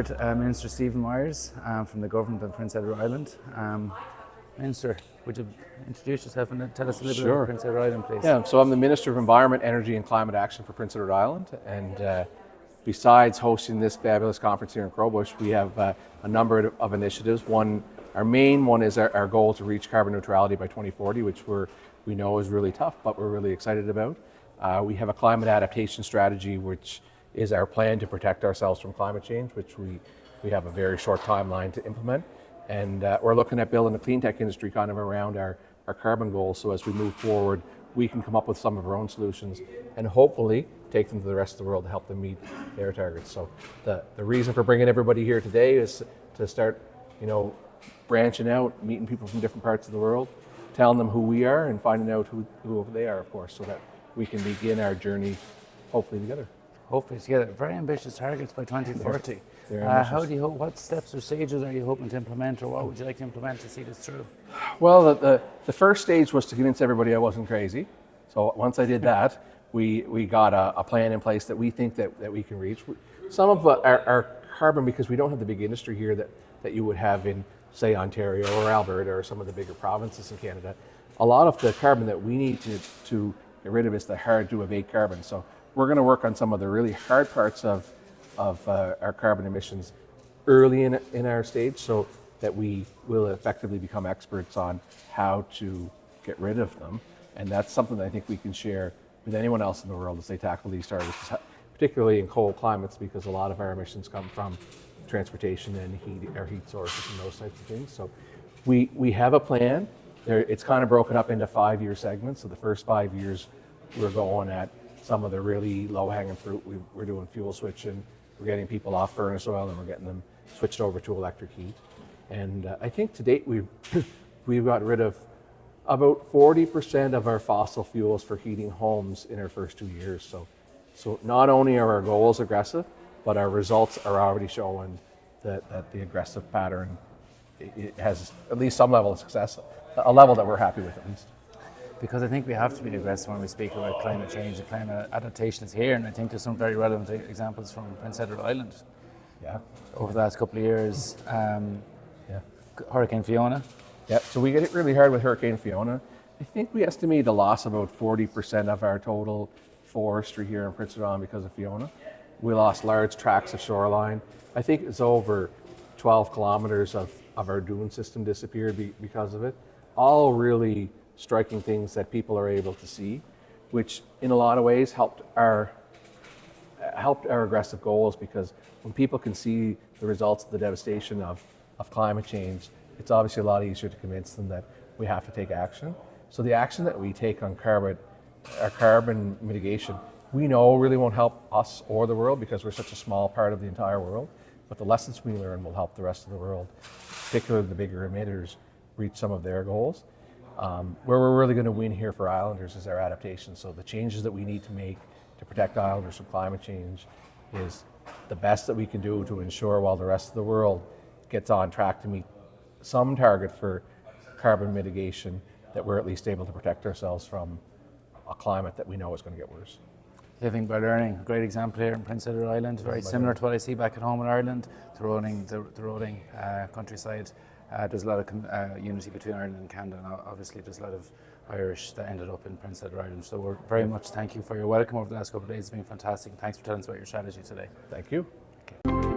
forward Minister Stephen Myers from the Government of Prince Edward Island. Minister, would you introduce yourself and tell us a little bit about Prince Edward Island, please? Yeah, so I'm the Minister of Environment, Energy and Climate Action for Prince Edward Island, and besides hosting this fabulous conference here in Crowbush, we have a number of initiatives. Our main one is our goal to reach carbon neutrality by 2040, which we know is really tough, but we're really excited about. We have a climate adaptation strategy, which is our plan to protect ourselves from climate change, which we have a very short timeline to implement. And we're looking at building a clean tech industry kind of around our carbon goals, so as we move forward, we can come up with some of our own solutions and hopefully take them to the rest of the world to help them meet their targets. So the reason for bringing everybody here today is to start, branching out, meeting people from different parts of the world, telling them who we are and finding out who they are, of course, so that we can begin our journey hopefully together. Hopefully together. Very ambitious targets by 2040. What steps or stages are you hoping to implement, or what would you like to implement to see this through? Well, the first stage was to convince everybody I wasn't crazy. So once I did that, we got a plan in place that we think that we can reach. Some of our carbon, because we don't have the big industry here that you would have in, say, Ontario or Alberta or some of the bigger provinces in Canada, a lot of the carbon that we need to get rid of is the hard to abate carbon. So we're going to work on some of the really hard parts of our carbon emissions early in our stage, so that we will effectively become experts on how to get rid of them. And that's something that I think we can share with anyone else in the world as they tackle these targets, particularly in cold climates, because a lot of our emissions come from transportation and heat sources and those types of things. So we have a plan. It's kind of broken up into 5-year segments. So the first 5 years, we're going at some of the really low-hanging fruit. We're doing fuel switching. We're getting people off furnace oil and we're getting them switched over to electric heat. And I think to date we've got rid of about 40% of our fossil fuels for heating homes in our first 2 years. So not only are our goals aggressive, but our results are already showing that the aggressive pattern it has at least some level of success, a level that we're happy with at least. Because I think we have to be aggressive when we speak about climate change and climate adaptation is here, and I think there's some very relevant examples from Prince Edward Island. Yeah. Over the last couple of years. Hurricane Fiona. Yeah, so we get hit really hard with Hurricane Fiona. I think we estimate a loss of about 40% of our total forestry here in Prince Edward Island because of Fiona. We lost large tracts of shoreline. I think it's over 12 kilometers of our dune system disappeared because of it. All really striking things that people are able to see, which in a lot of ways helped our aggressive goals, because when people can see the results of the devastation of climate change, it's obviously a lot easier to convince them that we have to take action. So the action that we take on our carbon mitigation, we know really won't help us or the world because we're such a small part of the entire world, but the lessons we learn will help the rest of the world, particularly the bigger emitters, reach some of their goals. Where we're really going to win here for Islanders is our adaptation. So the changes that we need to make to protect Islanders from climate change is the best that we can do to ensure, while the rest of the world gets on track to meet some target for carbon mitigation, that we're at least able to protect ourselves from a climate that we know is going to get worse. Living by learning, a great example here in Prince Edward Island, very similar to what I see back at home in Ireland, the rolling countryside. There's a lot of unity between Ireland and Canada, and obviously there's a lot of Irish that ended up in Prince Edward Island. So we're very much thank you for your welcome over the last couple of days. It's been fantastic. Thanks for telling us about your strategy today. Thank you. Okay.